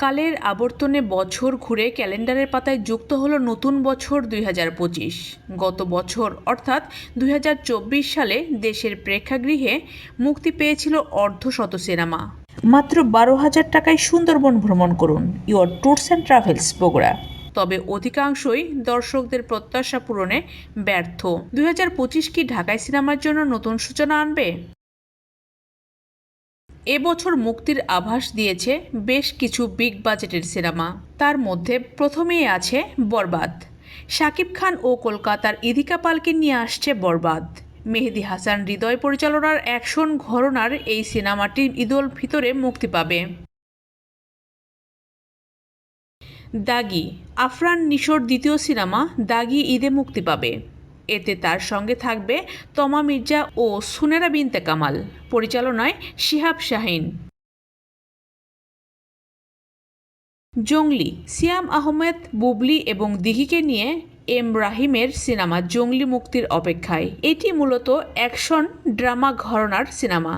কালের আবর্তনে বছর ঘুরে ক্যালেন্ডারের পাতায় যুক্ত হলো নতুন বছর ২০২৫। গত বছর অর্থাৎ ২০২৪ সালে দেশের প্রেক্ষাগৃহে মুক্তি পেয়েছিল অর্ধশত সিনেমা। মাত্র ১২,০০০ টাকায় সুন্দরবন ভ্রমণ করুন, your tours and travels Bogura. তবে অধিকাংশই দর্শকদের প্রত্যাশা পূরণে ব্যর্থ। ২০২৫ কি ঢাকাই সিনেমার জন্য নতুন সূচনা আনবে? এবছর মুক্তির আভাস দিয়েছে বেশ কিছু বিগ বাজেটের সিনেমা। তার মধ্যে প্রথমেই আছে বরবাদ। শাকিব খান ও কলকাতার ইদিকা পালকে নিয়ে আসছে বরবাদ। মেহেদী হাসান হৃদয় পরিচালনার অ্যাকশন ঘরানার এই সিনেমাটি ঈদুল ফিতরে মুক্তি পাবে। দাগি, আফরান নিশোর দ্বিতীয় সিনেমা দাগি ঈদে মুক্তি পাবে। এতে তার সঙ্গে থাকবে তমা মির্জা ও সুনেরা বিনতে কামাল, পরিচালনায় শিহাব শাহীন। জংলি, সিয়াম আহমেদ, বুবলি এবং দিঘিকে নিয়ে এম রাহিমের সিনেমা জংলি মুক্তির অপেক্ষায়। এটি মূলত অ্যাকশন ড্রামা ঘরানার সিনেমা।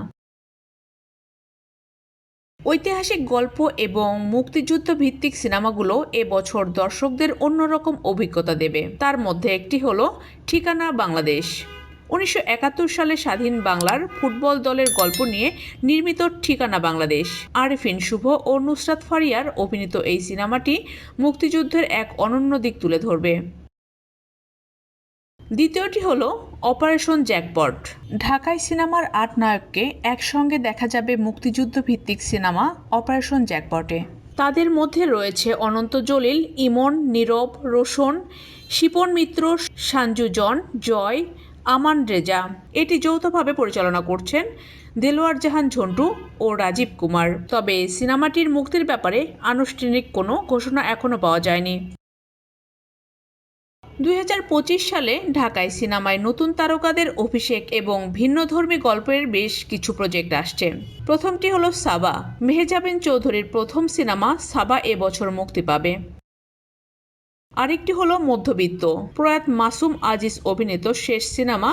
ঐতিহাসিক গল্প এবং মুক্তিযুদ্ধ ভিত্তিক সিনেমাগুলো এবছর দর্শকদের অন্যরকম অভিজ্ঞতা দেবে। তার মধ্যে একটি হলো ঠিকানা বাংলাদেশ। ১৯৭১ সালে স্বাধীন বাংলার ফুটবল দলের গল্প নিয়ে নির্মিত ঠিকানা বাংলাদেশ। আরেফিন শুভ ও নুসরাত ফারিয়ার অভিনীত এই সিনেমাটি মুক্তিযুদ্ধের এক অনন্য দিক তুলে ধরবে। দ্বিতীয়টি হলো অপারেশন জ্যাকপট। ঢাকাই সিনেমার ৮ নায়ককে একসঙ্গে দেখা যাবে মুক্তিযুদ্ধ ভিত্তিক সিনেমা অপারেশন জ্যাকপটে। তাদের মধ্যে রয়েছে অনন্ত জলিল, ইমন, নীরব, রোশন, শিপন মিত্র, সাঞ্জু জন, জয়, আমান রেজা। এটি যৌথভাবে পরিচালনা করছেন দেলোয়ার জাহান ঝন্টু ও রাজীব কুমার। তবে সিনেমাটির মুক্তির ব্যাপারে আনুষ্ঠানিক কোনো ঘোষণা এখনও পাওয়া যায়নি। ২০২৫ সালে ঢাকায় সিনেমায় নতুন তারকাদের অভিষেক এবং ভিন্নধর্মী গল্পের বেশ কিছু প্রজেক্ট আসছে। প্রথমটি হলো সাবা। মেহজাবিন চৌধুরীর প্রথম সিনেমা সাবা এবছর মুক্তি পাবে। আরেকটি হলো মধ্যবিত্ত। প্রয়াত মাসুম আজিজ অভিনীত শেষ সিনেমা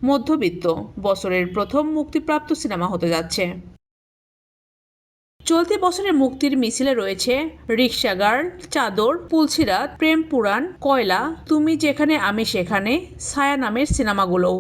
মধ্যবিত্ত বছরের প্রথম মুক্তিপ্রাপ্ত সিনেমা হতে যাচ্ছে। চলতি বছরের মুক্তির মিছিলে রয়েছে রিক্সা গার্ল, চাদর, পুলসিরাত, প্রেম পুরাণ, কয়লা, তুমি যেখানে আমি সেখানে, ছায়া নামের সিনেমাগুলোও।